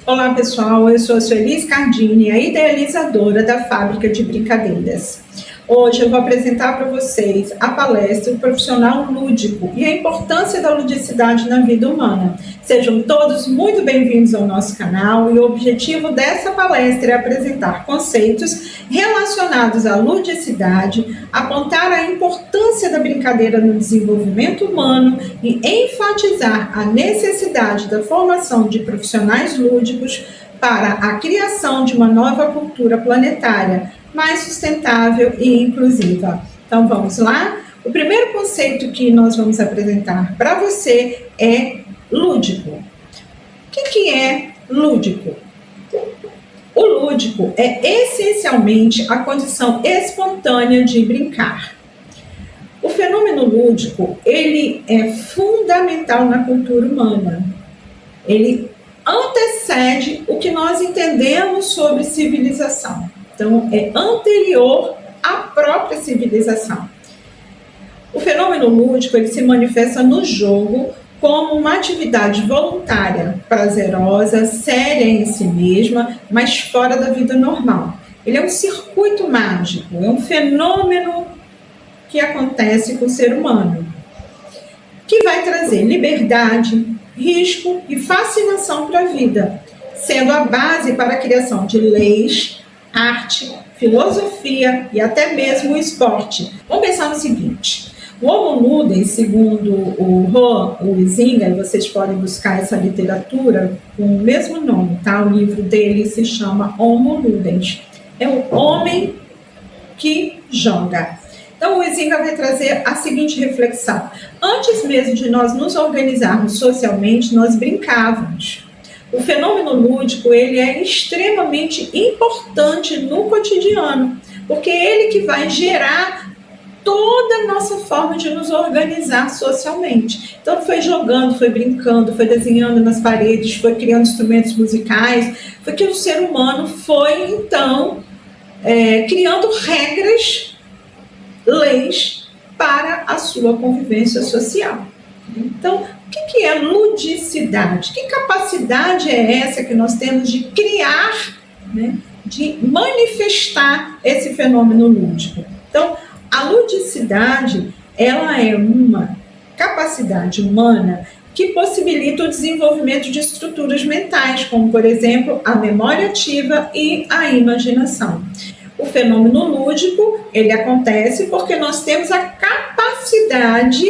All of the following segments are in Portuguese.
Olá pessoal, eu sou a Sueli Scardini, a idealizadora da Fábrica de Brincadeiras. Hoje eu vou apresentar para vocês a palestra O Profissional Lúdico e a importância da ludicidade na vida humana. Sejam todos muito bem-vindos ao nosso canal e o objetivo dessa palestra é apresentar conceitos relacionados à ludicidade, apontar a importância da brincadeira no desenvolvimento humano e enfatizar a necessidade da formação de profissionais lúdicos para a criação de uma nova cultura planetária, mais sustentável e inclusiva. Então vamos lá? O primeiro conceito que nós vamos apresentar para você é lúdico. O que é lúdico? O lúdico é essencialmente a condição espontânea de brincar. O fenômeno lúdico, ele é fundamental na cultura humana. Ele antecede o que nós entendemos sobre civilização. Então, é anterior à própria civilização. O fenômeno lúdico, ele se manifesta no jogo como uma atividade voluntária, prazerosa, séria em si mesma, mas fora da vida normal. Ele é um circuito mágico, é um fenômeno que acontece com o ser humano, que vai trazer liberdade, risco e fascinação para a vida, sendo a base para a criação de leis, arte, filosofia e até mesmo o esporte. Vamos pensar no seguinte: o Homo Ludens, segundo o Rohan Huizinga, e vocês podem buscar essa literatura com o mesmo nome, tá? O livro dele se chama Homo Ludens. É o homem que joga. Então, o Huizinga vai trazer a seguinte reflexão: antes mesmo de nós nos organizarmos socialmente, nós brincávamos. O fenômeno lúdico, ele é extremamente importante no cotidiano, porque é ele que vai gerar toda a nossa forma de nos organizar socialmente. Então, foi jogando, foi brincando, foi desenhando nas paredes, foi criando instrumentos musicais, foi que o ser humano foi, então, criando regras, leis para a sua convivência social. Então, o que é ludicidade? Que capacidade é essa que nós temos de criar, né, de manifestar esse fenômeno lúdico? Então, a ludicidade, ela é uma capacidade humana que possibilita o desenvolvimento de estruturas mentais, como, por exemplo, a memória ativa e a imaginação. O fenômeno lúdico, ele acontece porque nós temos a capacidade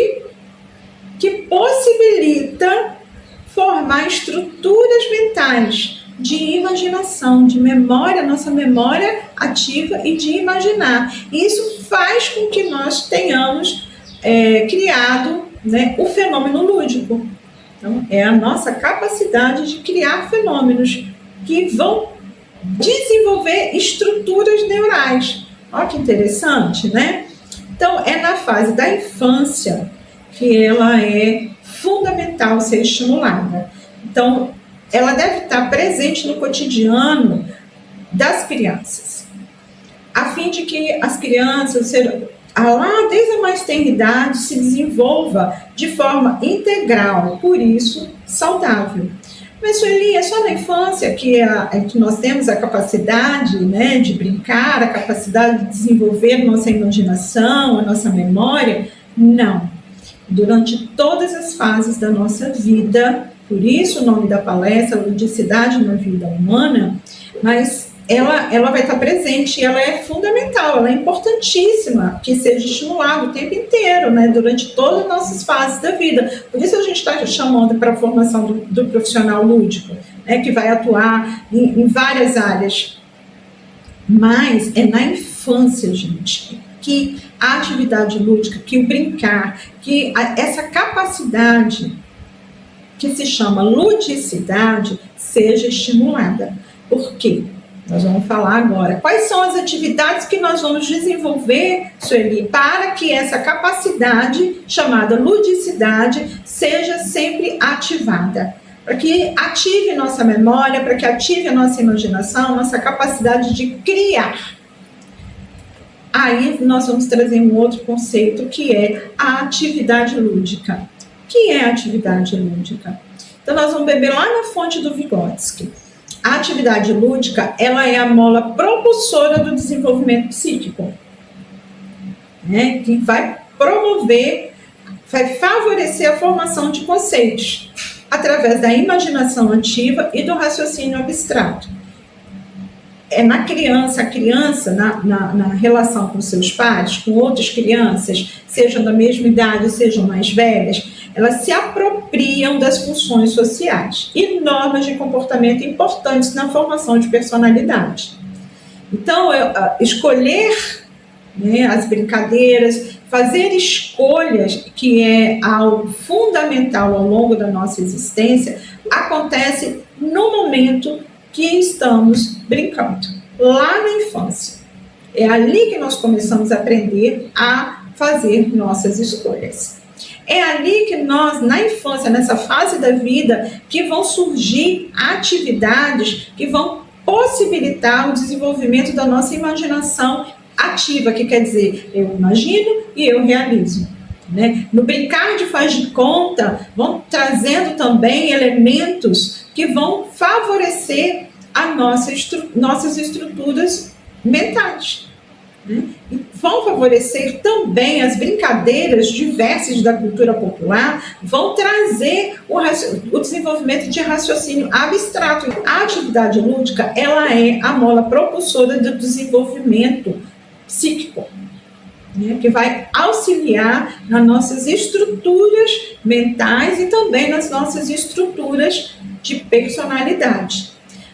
que possibilita formar estruturas mentais de imaginação, de memória, nossa memória ativa e de imaginar. E isso faz com que nós tenhamos criado, né, o fenômeno lúdico. Então, é a nossa capacidade de criar fenômenos que vão desenvolver estruturas neurais. Olha que interessante, né? Então, é na fase da infância que ela é fundamental ser estimulada. Então, ela deve estar presente no cotidiano das crianças, a fim de que as crianças, lá desde a mais tenra idade, se desenvolva de forma integral, por isso, saudável. Mas, Sueli, é só na infância que nós temos a capacidade, né, de brincar, a capacidade de desenvolver nossa imaginação, a nossa memória? Não. Durante todas as fases da nossa vida, por isso o nome da palestra, Ludicidade na Vida Humana, mas ela vai estar presente e ela é fundamental, ela é importantíssima que seja estimulada o tempo inteiro, né, durante todas as nossas fases da vida. Por isso a gente está chamando para a formação do profissional lúdico, né, que vai atuar em várias áreas. Mas é na infância, gente, que a atividade lúdica, que o brincar, que essa capacidade que se chama ludicidade seja estimulada. Por quê? Nós vamos falar agora. Quais são as atividades que nós vamos desenvolver, Sueli, para que essa capacidade chamada ludicidade seja sempre ativada? Para que ative nossa memória, para que ative a nossa imaginação, nossa capacidade de criar. Aí nós vamos trazer um outro conceito que é a atividade lúdica. O que é a atividade lúdica? Então nós vamos beber lá na fonte do Vygotsky. atividade lúdica, ela é a mola propulsora do desenvolvimento psíquico, né? Que vai promover, vai favorecer a formação de conceitos através da imaginação ativa e do raciocínio abstrato. Na criança, a criança, na relação com seus pais, com outras crianças, sejam da mesma idade, sejam mais velhas, elas se apropriam das funções sociais e normas de comportamento importantes na formação de personalidade. Então, escolher, né, as brincadeiras, fazer escolhas, que é algo fundamental ao longo da nossa existência, acontece no momento que estamos brincando, lá na infância. É ali que nós começamos a aprender a fazer nossas escolhas. É ali que nós, na infância, nessa fase da vida, que vão surgir atividades que vão possibilitar o desenvolvimento da nossa imaginação ativa, que quer dizer, eu imagino e eu realizo. Né? No brincar de faz de conta, vão trazendo também elementos que vão favorecer nossas estruturas mentais. Né? E vão favorecer também as brincadeiras diversas da cultura popular, vão trazer o desenvolvimento de raciocínio abstrato. A atividade lúdica, ela é a mola propulsora do desenvolvimento psíquico, né, que vai auxiliar nas nossas estruturas mentais e também nas nossas estruturas de personalidade.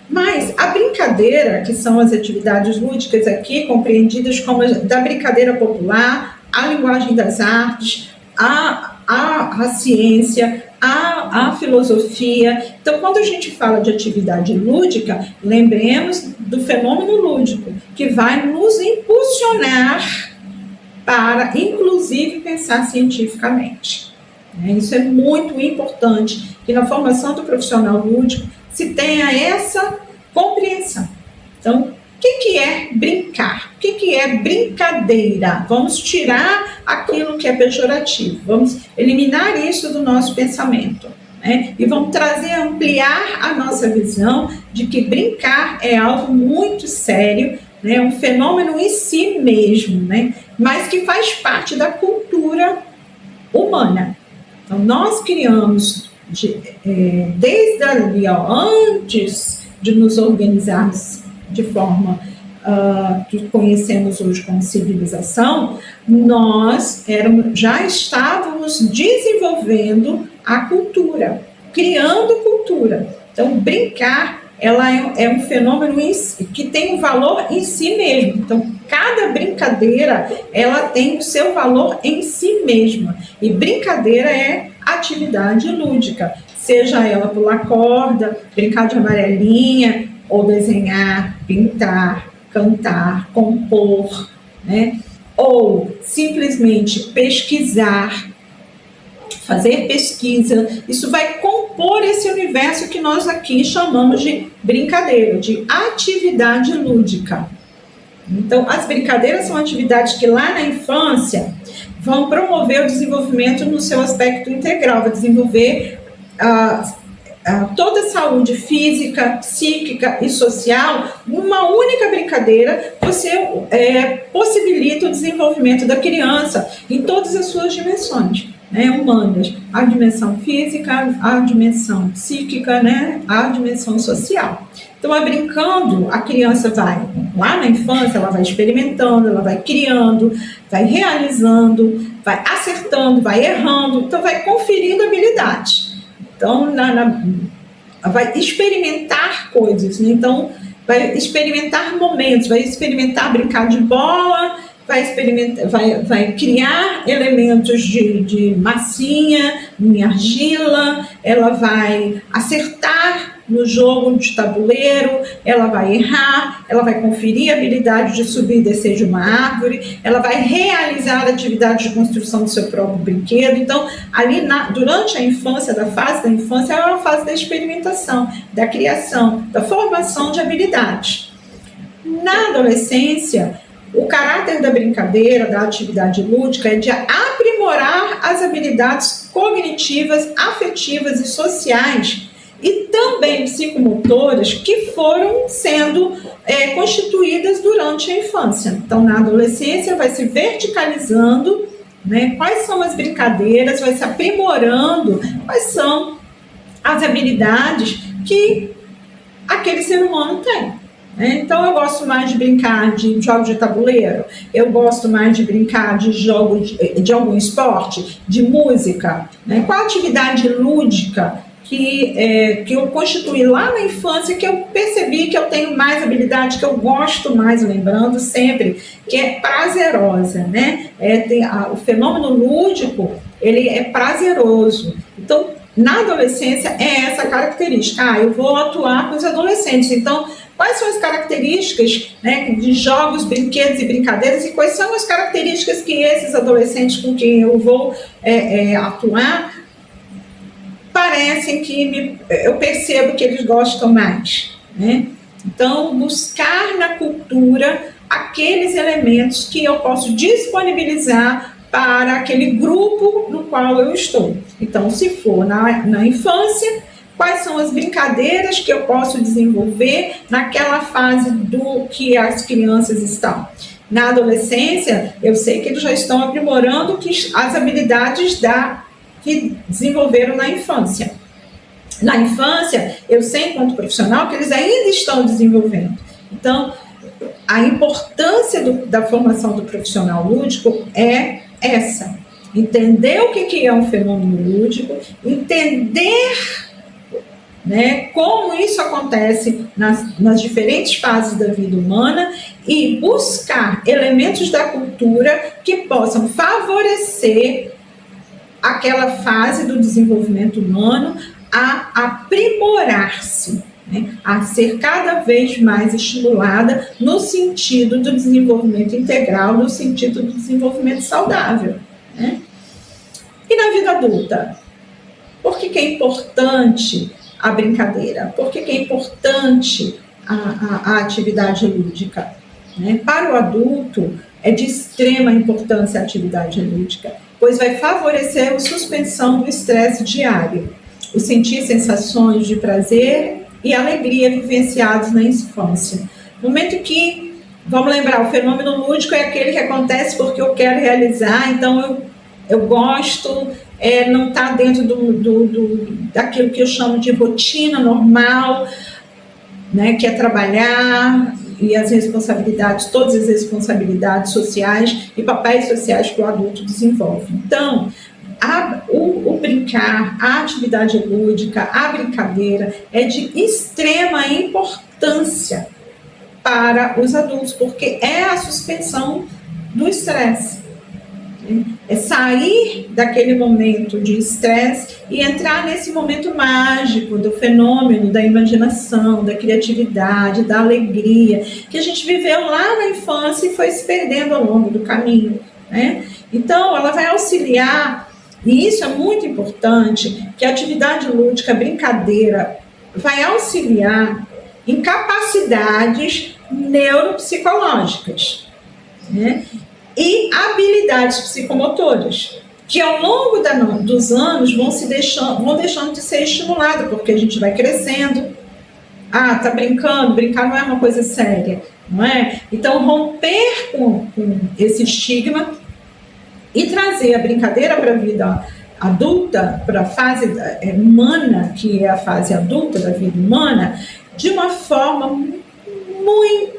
Mas a brincadeira, que são as atividades lúdicas aqui, compreendidas como da brincadeira popular, a linguagem das artes, a ciência, a filosofia. Então, quando a gente fala de atividade lúdica, lembremos do fenômeno lúdico, que vai nos impulsionar para, inclusive, pensar cientificamente. Isso é muito importante, que na formação do profissional lúdico se tenha essa compreensão. Então, o que é brincar? O que é brincadeira? Vamos tirar aquilo que é pejorativo, vamos eliminar isso do nosso pensamento, né? E vamos ampliar a nossa visão de que brincar é algo muito sério, né? Um fenômeno em si mesmo, né? Mas que faz parte da cultura humana. Então, nós criamos, desde ali, antes de nos organizarmos de forma que conhecemos hoje como civilização, nós já estávamos desenvolvendo a cultura, criando cultura. Então, brincar, ela é um fenômeno que tem um valor em si mesmo. Então, cada brincadeira, ela tem o seu valor em si mesma. E brincadeira é atividade lúdica, seja ela pular corda, brincar de amarelinha, ou desenhar, pintar, cantar, compor, né? Ou simplesmente pesquisar, fazer pesquisa. Isso vai compor esse universo que nós aqui chamamos de brincadeira, de atividade lúdica. Então, as brincadeiras são atividades que lá na infância vão promover o desenvolvimento no seu aspecto integral, vai desenvolver toda a saúde física, psíquica e social. Numa única brincadeira, você possibilita o desenvolvimento da criança em todas as suas dimensões, né, humanas, a dimensão física, a dimensão psíquica, né, a dimensão social. Então, brincando, a criança vai, lá na infância, ela vai experimentando, ela vai criando, vai realizando, vai acertando, vai errando, então vai conferindo habilidades. Então, vai experimentar coisas, né? Então, vai experimentar momentos, vai experimentar brincar de bola, vai criar elementos de massinha, em argila, ela vai acertar no jogo de tabuleiro, ela vai errar, ela vai conferir a habilidade de subir e descer de uma árvore, ela vai realizar atividades de construção do seu próprio brinquedo. Então, ali durante a infância, da fase da infância, é uma fase da experimentação, da criação, da formação de habilidades. Na adolescência, o caráter da brincadeira, da atividade lúdica, é de aprimorar as habilidades cognitivas, afetivas e sociais e também psicomotoras que foram sendo constituídas durante a infância. Então, na adolescência, vai se verticalizando, né? Quais são as brincadeiras, vai se aprimorando, quais são as habilidades que aquele ser humano tem. Então, eu gosto mais de brincar de jogos de tabuleiro, eu gosto mais de brincar de jogos de algum esporte, de música, né? Qual a atividade lúdica que eu constituí lá na infância, que eu percebi que eu tenho mais habilidade, que eu gosto mais, lembrando sempre, que é prazerosa, né? O fenômeno lúdico, ele é prazeroso. Então, na adolescência, é essa característica. Eu vou atuar com os adolescentes, então, quais são as características, né, de jogos, brinquedos e brincadeiras, e quais são as características que esses adolescentes com quem eu vou atuar parecem que eu percebo que eles gostam mais, né? Então, buscar na cultura aqueles elementos que eu posso disponibilizar para aquele grupo no qual eu estou. Então, se for na infância, quais são as brincadeiras que eu posso desenvolver naquela fase do que as crianças estão. Na adolescência, eu sei que eles já estão aprimorando as habilidades que desenvolveram na infância. Na infância, eu sei, enquanto profissional, que eles ainda estão desenvolvendo. Então, a importância da formação do profissional lúdico é essa. Entender o que é um fenômeno lúdico, entender, né, como isso acontece nas diferentes fases da vida humana e buscar elementos da cultura que possam favorecer aquela fase do desenvolvimento humano a aprimorar-se, né, a ser cada vez mais estimulada no sentido do desenvolvimento integral, no sentido do desenvolvimento saudável, né? E na vida adulta? Por que é importante a brincadeira? Por que é importante a atividade lúdica? Né? Para o adulto, é de extrema importância a atividade lúdica, pois vai favorecer a suspensão do estresse diário, o sentir sensações de prazer e alegria vivenciados na infância. No momento que, vamos lembrar, o fenômeno lúdico é aquele que acontece porque eu quero realizar, então eu gosto, não está dentro daquilo que eu chamo de rotina normal, né, que é trabalhar e as responsabilidades, todas as responsabilidades sociais e papéis sociais que o adulto desenvolve. Então, o brincar, a atividade lúdica, a brincadeira é de extrema importância para os adultos, porque é a suspensão do estresse. É sair daquele momento de estresse e entrar nesse momento mágico do fenômeno da imaginação, da criatividade, da alegria, que a gente viveu lá na infância e foi se perdendo ao longo do caminho, né? Então, ela vai auxiliar, e isso é muito importante, que a atividade lúdica, a brincadeira, vai auxiliar em capacidades neuropsicológicas, né? E habilidades psicomotoras, que ao longo dos anos vão deixando de ser estimuladas, porque a gente vai crescendo. Tá brincando, brincar não é uma coisa séria, não é? Então, romper com esse estigma e trazer a brincadeira para a vida adulta, para a fase humana, que é a fase adulta da vida humana, de uma forma muito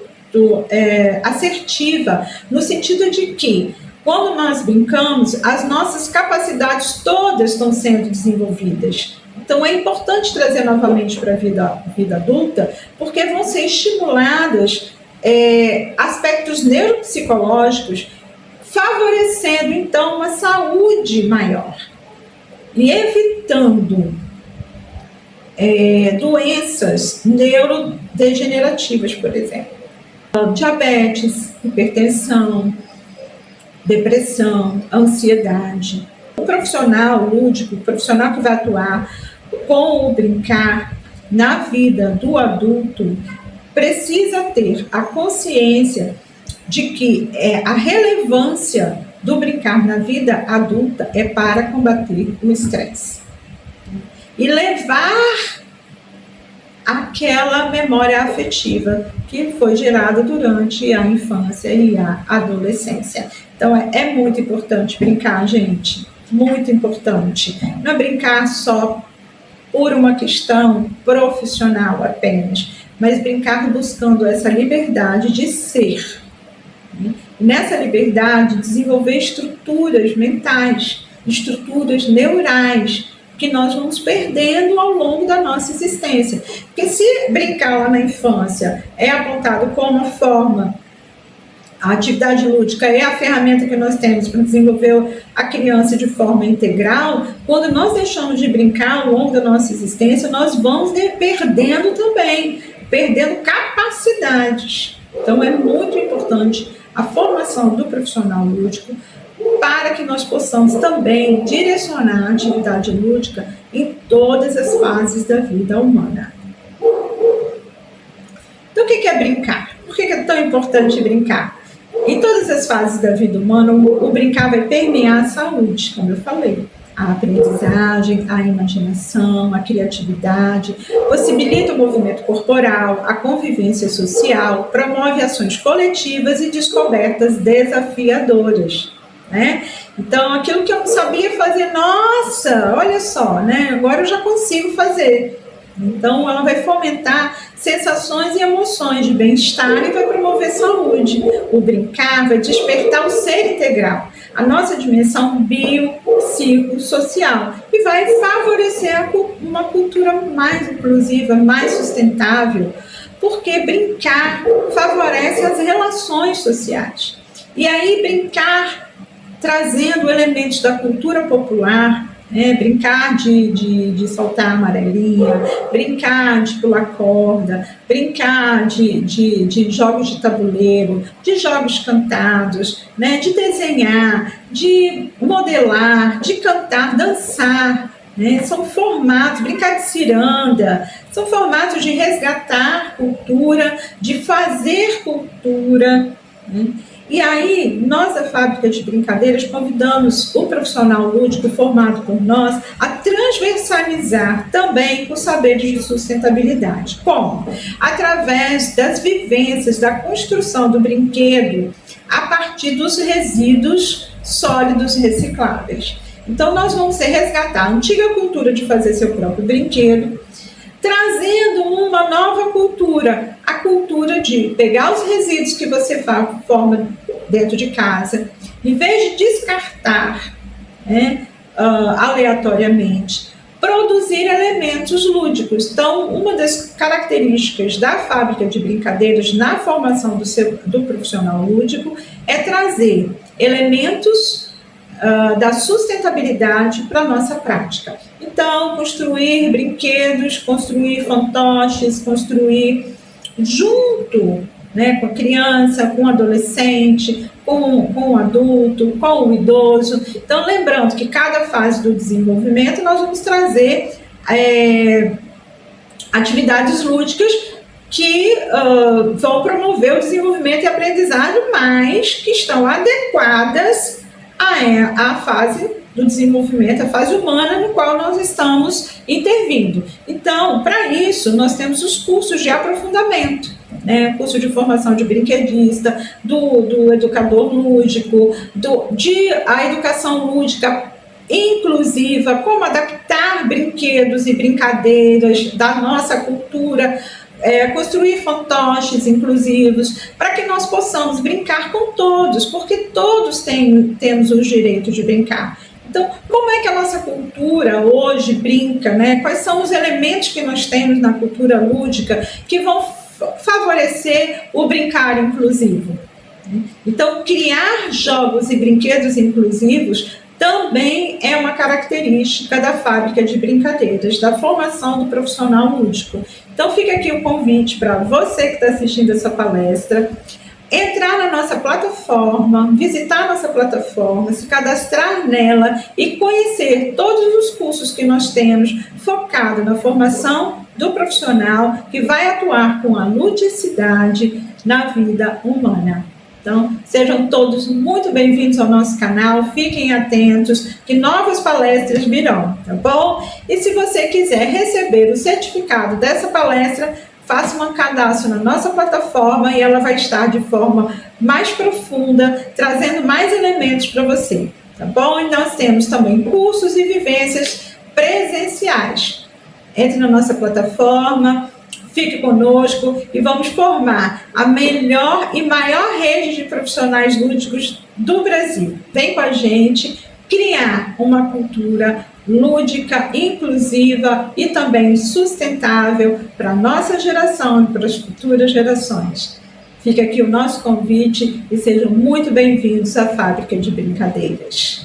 assertiva, no sentido de que, quando nós brincamos, as nossas capacidades todas estão sendo desenvolvidas. Então, é importante trazer novamente para a vida adulta, porque vão ser estimulados aspectos neuropsicológicos, favorecendo, então, uma saúde maior e evitando doenças neurodegenerativas, por exemplo. Diabetes, hipertensão, depressão, ansiedade. O profissional lúdico, o profissional que vai atuar com o brincar na vida do adulto, precisa ter a consciência de que a relevância do brincar na vida adulta é para combater o estresse. E levar aquela memória afetiva que foi gerada durante a infância e a adolescência. Então é muito importante brincar, gente, muito importante. Não é brincar só por uma questão profissional apenas, mas brincar buscando essa liberdade de ser. Nessa liberdade, desenvolver estruturas mentais, estruturas neurais, que nós vamos perdendo ao longo da nossa existência. Porque se brincar lá na infância é apontado como uma forma, a atividade lúdica é a ferramenta que nós temos para desenvolver a criança de forma integral, quando nós deixamos de brincar ao longo da nossa existência, nós vamos perdendo também, perdendo capacidades. Então é muito importante a formação do profissional lúdico para que nós possamos também direcionar a atividade lúdica em todas as fases da vida humana. Então, o que é brincar? Por que é tão importante brincar? Em todas as fases da vida humana, o brincar vai permear a saúde, como eu falei. A aprendizagem, a imaginação, a criatividade, possibilita o movimento corporal, a convivência social, promove ações coletivas e descobertas desafiadoras. Né? Então, aquilo que eu não sabia fazer, nossa, olha só, né? Agora eu já consigo fazer. Então, ela vai fomentar sensações e emoções de bem-estar e vai promover saúde. O brincar vai despertar o ser integral, a nossa dimensão biopsicossocial, e vai favorecer uma cultura mais inclusiva, mais sustentável, porque brincar favorece as relações sociais. E aí, brincar trazendo elementos da cultura popular, brincar de soltar amarelinha, brincar de pular corda, brincar de jogos de tabuleiro, de jogos cantados, de desenhar, de modelar, de cantar, dançar. São formatos, brincar de ciranda, são formatos de resgatar cultura, de fazer cultura. E aí, nós, da Fábrica de Brincadeiras, convidamos o profissional lúdico formado por nós a transversalizar também os saberes de sustentabilidade. Como? Através das vivências da construção do brinquedo a partir dos resíduos sólidos recicláveis. Então, nós vamos resgatar a antiga cultura de fazer seu próprio brinquedo, trazendo uma nova cultura, a cultura de pegar os resíduos que você forma dentro de casa, em vez de descartar aleatoriamente, produzir elementos lúdicos. Então, uma das características da Fábrica de Brincadeiras na formação do profissional lúdico é trazer elementos da sustentabilidade para a nossa prática. Então, construir brinquedos, construir fantoches, construir junto, com a criança, com o adolescente, com o adulto, com o idoso. Então, lembrando que cada fase do desenvolvimento nós vamos trazer atividades lúdicas que vão promover o desenvolvimento e aprendizagem, mas que estão adequadas à fase do desenvolvimento, a fase humana no qual nós estamos intervindo. Então, para isso, nós temos os cursos de aprofundamento, curso de formação de brinquedista, do educador lúdico, a educação lúdica inclusiva, como adaptar brinquedos e brincadeiras da nossa cultura, construir fantoches inclusivos, para que nós possamos brincar com todos, porque todos temos o direito de brincar. Então, como é que a nossa cultura hoje brinca, Quais são os elementos que nós temos na cultura lúdica que vão favorecer o brincar inclusivo? Então, criar jogos e brinquedos inclusivos também é uma característica da Fábrica de Brincadeiras, da formação do profissional lúdico. Então, fica aqui o convite para você que está assistindo essa palestra, entrar na nossa plataforma, visitar a nossa plataforma, se cadastrar nela e conhecer todos os cursos que nós temos focado na formação do profissional que vai atuar com a ludicidade na vida humana. Então, sejam todos muito bem-vindos ao nosso canal, fiquem atentos que novas palestras virão, tá bom? E se você quiser receber o certificado dessa palestra, faça um cadastro na nossa plataforma e ela vai estar de forma mais profunda, trazendo mais elementos para você, tá bom? E nós temos também cursos e vivências presenciais. Entre na nossa plataforma, fique conosco e vamos formar a melhor e maior rede de profissionais lúdicos do Brasil. Vem com a gente criar uma cultura lúdica, inclusiva e também sustentável para a nossa geração e para as futuras gerações. Fica aqui o nosso convite e sejam muito bem-vindos à Fábrica de Brincadeiras.